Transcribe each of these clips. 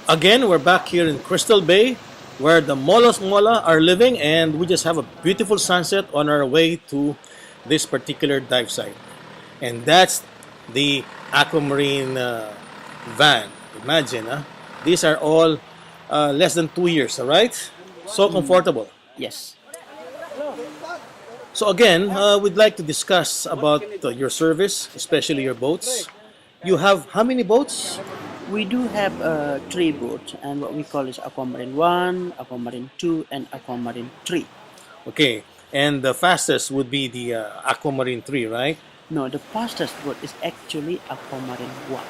Again, we're back here in Crystal Bay where the Molos Mola are living, and we just have a beautiful sunset on our way to this particular dive site. And that's the aquamarine van. Imagine, huh? These are all less than 2 years, all right? So comfortable. Yes, So again, we'd like to discuss about your service, especially your boats. You have how many boats? we do have three boats, and what we call is Aquamarine 1, Aquamarine 2, and Aquamarine 3. Okay, and the fastest would be the Aquamarine 3, right? No, the fastest boat is actually Aquamarine 1.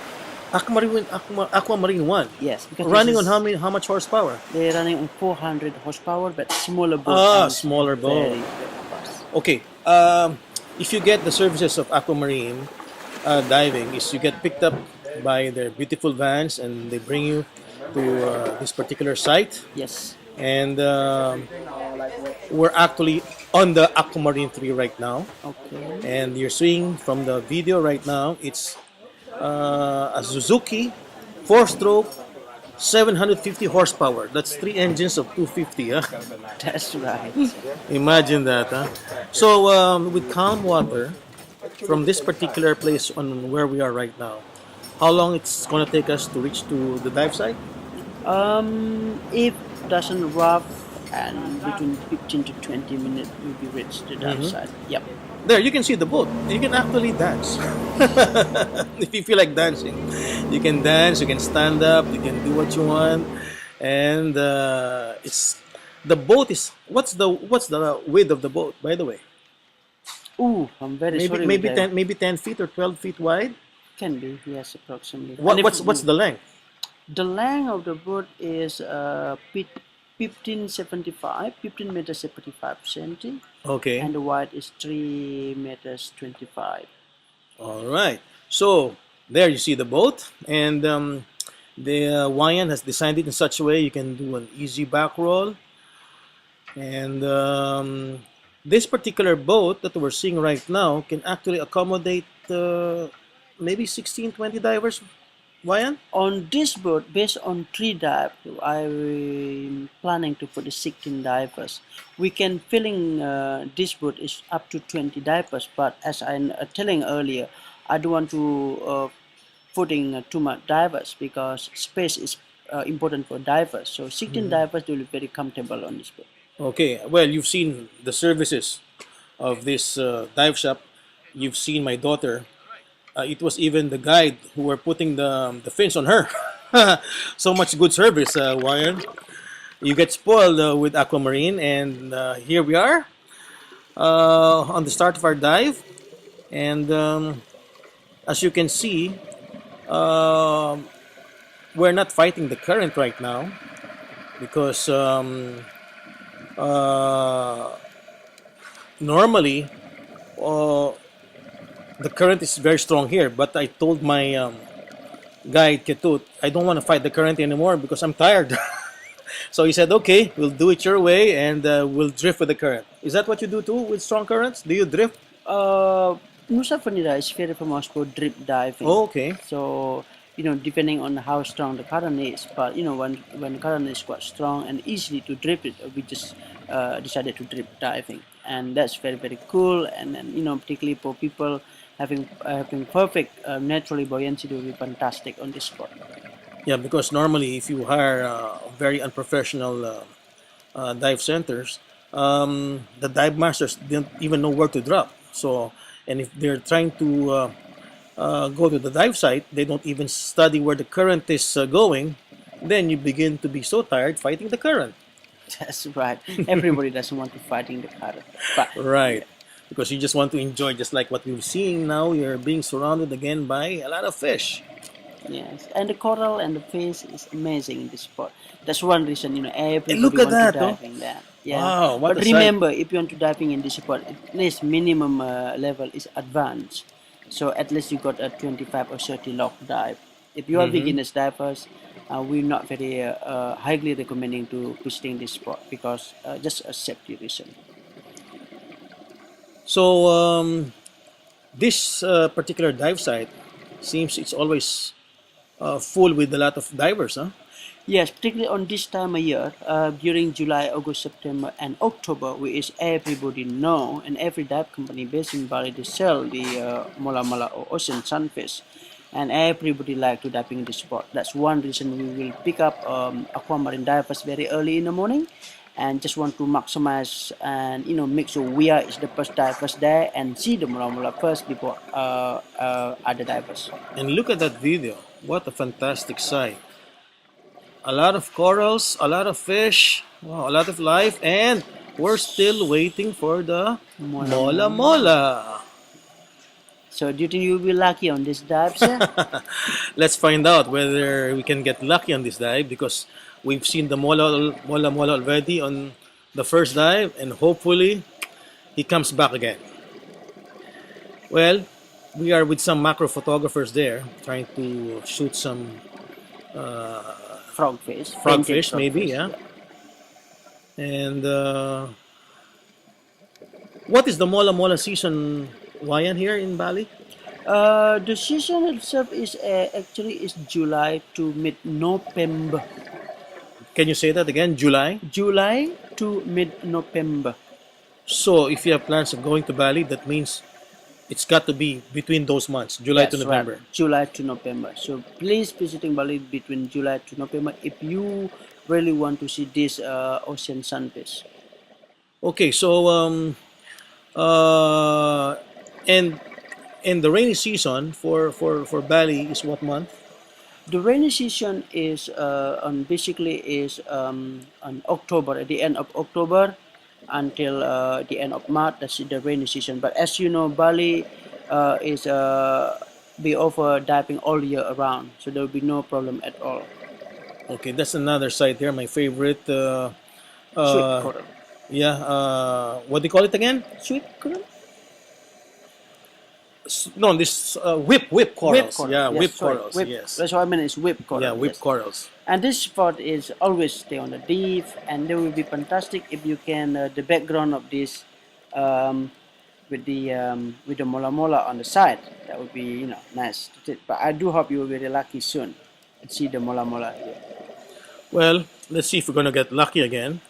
Aquamarine 1. Yes, because this Running on is how much horsepower? they're running on 400 horsepower, but smaller boat Ah, and smaller boat. very, very fast. Okay. If you get the services of Aquamarine diving, is you get picked up by their beautiful vans and they bring you to this particular site. Yes. And we're actually on the Aquamarine 3 right now. Okay. And you're seeing from the video right now, it's a Suzuki 4-stroke 750 horsepower. That's three engines of 250. Huh? That's right. Imagine that. Huh? So with calm water from this particular place on where we are right now, how long it's gonna take us to reach to the dive site? If doesn't rough and between 15 to 20 minutes, we'll be reached the dive Mhm. site. Yep. There, you can see the boat. You can actually dance. If you feel like dancing, you can dance. You can stand up. You can do what you want, and it's the boat is what's the width of the boat, by the way? Ooh, I'm very Maybe sorry with maybe that. 10 feet or 12 feet wide. Can be, yes, approximately. And What if what's the length? the length of the boat is 1575, 15 meters 75 centi, Okay, and the wide is 3 meters 25. all right. So there you see the boat, and the Wayan has designed it in such a way you can do an easy back roll. And this particular boat that we're seeing right now can actually accommodate maybe 16, 20 divers. Wayan? On this boat, based on 3 dive, I'm planning to put the 16 divers. We can filling this boat is up to 20 divers, but as I'm telling earlier, I don't want to putting too much divers because space is important for divers. So 16 divers will be very comfortable on this boat. Okay, well, you've seen the services of this dive shop. You've seen my daughter. It was even the guide who were putting the fins on her. So much good service, Wayan. You get spoiled with Aquamarine, and here we are on the start of our dive. And as you can see, um we're not fighting the current right now because uh, normally uh, the current is very strong here. But I told my guide Ketut, I don't want to fight the current anymore because I'm tired. So he said, "Okay, we'll do it your way, and we'll drift with the current." Is that what you do too with strong currents? Do you drift? Nusa Penida is very famous for drip diving. Oh, okay. So, depending on how strong the current is, but when the current is quite strong and easily to drip it, we just decided to drip diving, and that's very very cool. And then particularly for people having perfect naturally buoyancy, it will be fantastic on this spot. Yeah, because normally if you hire very unprofessional dive centers, the dive masters didn't even know where to drop. So, and if they're trying to go to the dive site, they don't even study where the current is going. Then you begin to be so tired fighting the current. That's right. Everybody doesn't want to fighting the current, but Right. Because you just want to enjoy, just like what we're seeing now. You're being surrounded again by a lot of fish. yes, and the coral and the fish is amazing in this spot. That's one reason And look everybody at want to that, oh. dive in that. Yeah, Wow, what but a sight. remember, if you want to diving in this spot, at least minimum level is advanced. So at least you got a 25 or 30 log dive. If you are Hmm. beginners divers, we're not very highly recommending to visiting this spot because just a safety reason. So, this particular dive site seems it's always full with a lot of divers, huh? Yes, particularly on this time of year, during July, August, September, and October, which everybody know, and every dive company based in Bali, they sell the mola mola or ocean sunfish, and everybody like to diving in the spot. That's one reason we will pick up aquamarine divers very early in the morning, and just want to maximize and make sure we are is the first divers there and see the mola mola first before other divers. And look at that video. What a fantastic sight. A lot of corals, a lot of fish, wow, a lot of life, and we're still waiting for the Mola mola mola. mola. So do you think you'll be lucky on this dive, sir? Let's find out whether we can get lucky on this dive because we've seen the mola already on the first dive, and hopefully he comes back again. Well, we are with some macro photographers there trying to shoot some Frogfish, painted frogfish, maybe, frogfish. yeah. And what is the mola mola season, Wayan, here in Bali? The season itself is actually is July to mid-November. Can you say that again? July? July to mid-November. So if you have plans of going to Bali, that means it's got to be between those months, July to That's right, November. July to November. So please visiting Bali between July to November if you really want to see this ocean sunfish. Okay, so uh, and the rainy season for Bali is what month? The rainy season is on basically is on October, at the end of October until the end of March. That's the rainy season. But as you know, Bali is be offer diving all year around, so there will be no problem at all. Okay, that's another site there. My favorite. Sweet Uh, coral, yeah. What do you call it again? sweet coral, No, this whip whip corals. coral. Yeah, Yes, whip sorry, corals. whip. Yes. That's what I mean. Is whip coral. Yeah, whip Yes. corals. And this spot is always stay on the deep, and they will be fantastic if you can the background of this um, with the mola mola on the side. That would be nice. But I do hope you will be really lucky soon and see the mola mola here. Well, let's see if we're gonna get lucky again.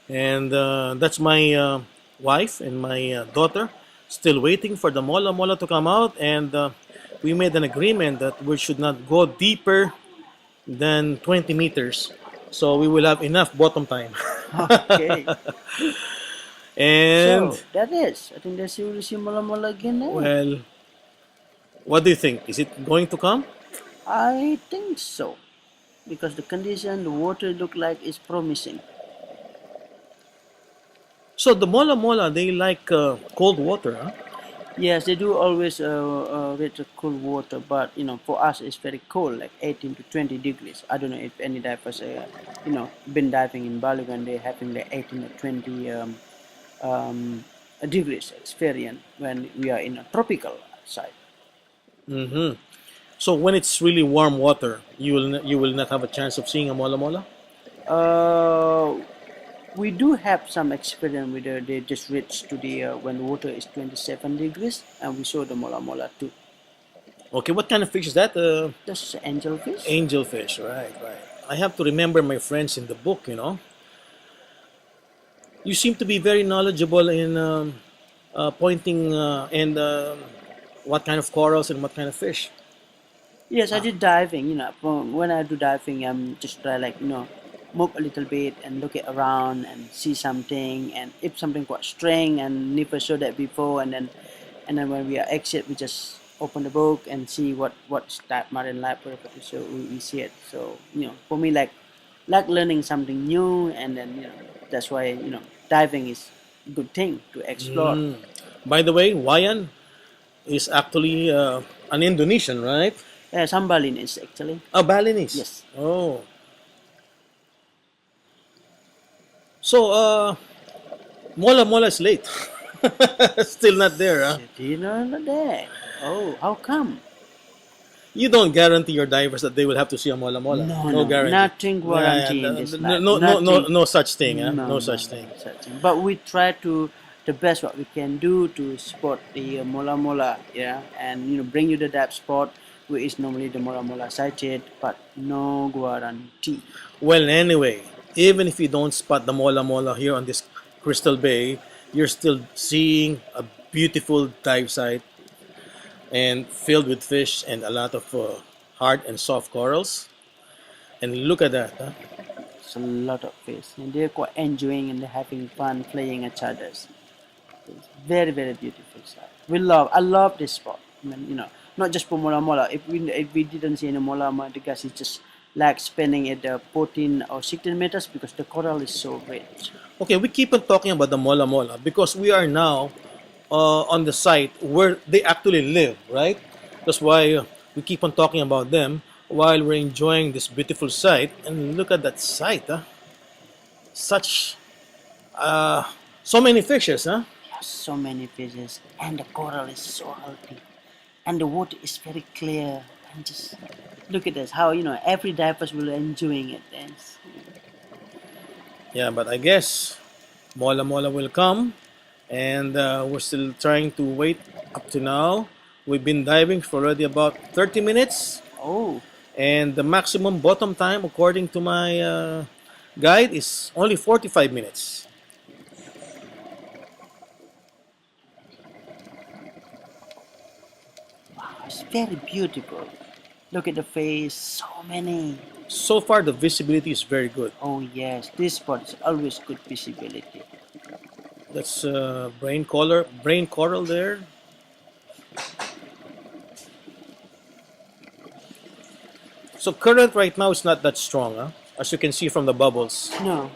And that's my wife and my daughter still waiting for the mola mola to come out. And we made an agreement that we should not go deeper than 20 meters, so we will have enough bottom time. Okay, And so that is. I think that's you will see mola mola again there. well, what do you think? Is it going to come? I think so because the condition, the water look like is promising. So the mola mola, they like cold water, huh? Yes, they do always reach the cool water, but for us it's very cold, like 18 to 20 degrees. I don't know if any divers, been diving in Bali when they're having like 18 to 20 degrees experience when we are in a tropical side. Mm-hmm. So when it's really warm water, you will not have a chance of seeing a mola mola. Uh, we do have some experience with they just reached to the when the water is 27 degrees, and we saw the mola mola too. Okay, what kind of fish is that? That's angelfish. Angelfish, right, right. I have to remember my friends in the book. You seem to be very knowledgeable in pointing and what kind of corals and what kind of fish. Yes, I did diving. When I do diving, I'm just try like move a little bit and look it around and see something, and if something quite strange and never saw that before, and then when we are exit, we just open the book and see what's that marine life, whatever. So we see it. So for me, like learning something new, and then that's why diving is a good thing to explore. Mm. By the way, Wayan is actually an Indonesian, right? Some Balinese actually. Oh, Balinese. Yes. Oh. So, Mola Mola is late. Still not there, huh? Dinner there. Oh, how come? You don't guarantee your divers that they will have to see a Mola Mola. No, guarantee. nothing Yeah, guarantee yeah, in this no, life. no, no, no, Nothing. no such thing, huh? No, No no, such no, thing. such thing. But we try to the best what we can do to spot the mola mola, yeah, and bring you the depth spot. which is normally the mola mola sighted, but no guarantee. Well, anyway, even if you don't spot the mola mola here on this Crystal Bay, you're still seeing a beautiful dive site and filled with fish and a lot of hard and soft corals. And look at that, huh? It's a lot of fish, and they're quite enjoying and they're having fun playing each others. It's very very beautiful site. I love this spot. I mean, not just for mola mola. If we didn't see any mola mola, the guys is just like spending at the 14 or 16 meters because the coral is so rich. Okay, we keep on talking about the mola mola because we are now on the site where they actually live, right? That's why we keep on talking about them while we're enjoying this beautiful site. And look at that site, huh? Such, so many fishes, huh? So many fishes, and the coral is so healthy, and the water is very clear. And just look at this, how every divers will enjoying it. And Yeah, but I guess mola mola will come, and we're still trying to wait up to now. We've been diving for already about 30 minutes, oh, and the maximum bottom time, according to my guide, is only 45 minutes. it's very beautiful. Look at the face, so many. So far, the visibility is very good. Oh yes, this spot is always good visibility. That's brain coral there. So current right now is not that strong, huh? As you can see from the bubbles. No,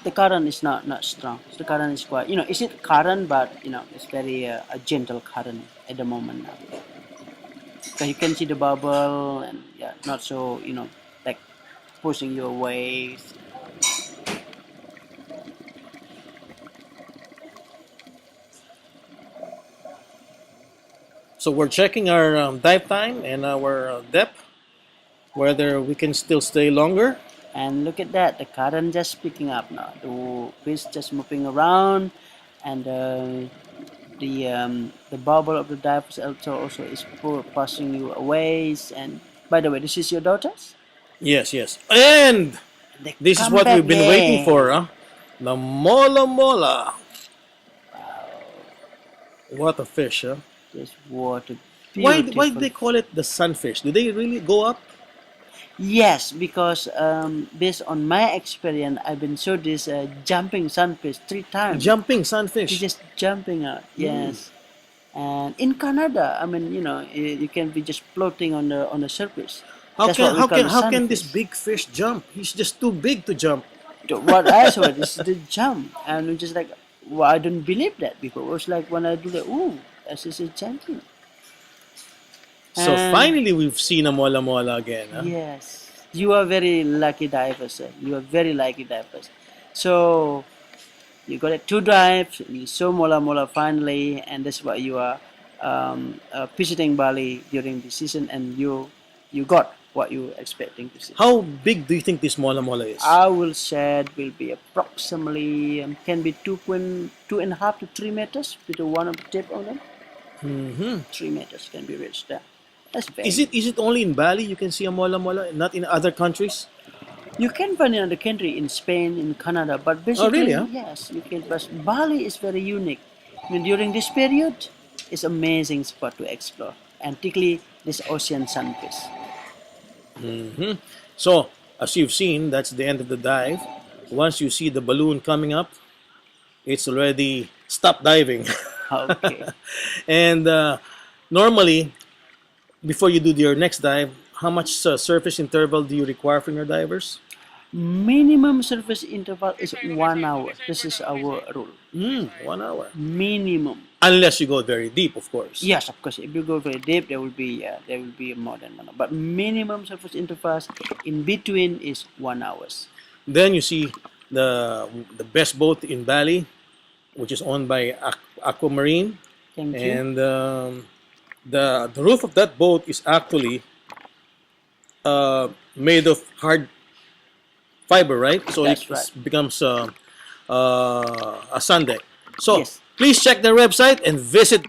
the current is not strong. The current is quite, is it current, but it's very a gentle current at the moment now. So you can see the bubble, and yeah, not so like pushing you away. So we're checking our dive time and our depth, whether we can still stay longer. And look at that, the current just picking up now. The fish just moving around, and the bubble of the divers also is passing you away. And by the way, this is your daughters. Yes, yes. And They this is come what back we've been waiting there. for, huh? The mola mola. What a fish, huh? This water, Why do beautiful. they call it the sunfish? Do they really go up? Yes, because based on my experience, I've been saw this jumping sunfish 3 times. Jumping They're sunfish. just jumping out. Yes, and in Canada, I mean, you can be just floating on the surface. That's what we call the How can this sunfish. big fish jump? He's just too big to jump. What I saw is the jump, and I'm just like, well, I don't believe that before. It was like when I do that, ooh, this is a jumping. So And finally, we've seen a mola mola again, huh? yes, you are very lucky divers. Sir. You are very lucky divers. So you got it 2 dives, you saw mola mola finally, and that's why you are visiting Bali during the season, and you got what you were expecting to see. How big do you think this mola mola is? I will say it will be approximately can be 2.5 to 3 meters between one of the tip of them. 3 meters can be reached there. That's very. Is it only in Bali you can see a mola mola, not in other countries? You can find it in the country, in Spain, in Canada, but Oh, basically, really? Huh? yes, you can. But Bali is very unique. I mean, during this period, it's amazing spot to explore, and particularly this ocean sunfish. So, as you've seen, that's the end of the dive. Once you see the balloon coming up, it's already stop diving. Okay. And normally, before you do your next dive, how much surface interval do you require from your divers? Minimum surface interval is 1 hour. This is our rule. 1 hour. Minimum. Unless you go very deep, of course. Yes, of course. If you go very deep, there will be more than 1 hour. But minimum surface intervals in between is 1 hour. Then you see the best boat in Bali, which is owned by Aquamarine, Thank you. and the roof of that boat is actually made of hard fiber, right? So That's it right. becomes a sun deck. So Yes. please check their website and visit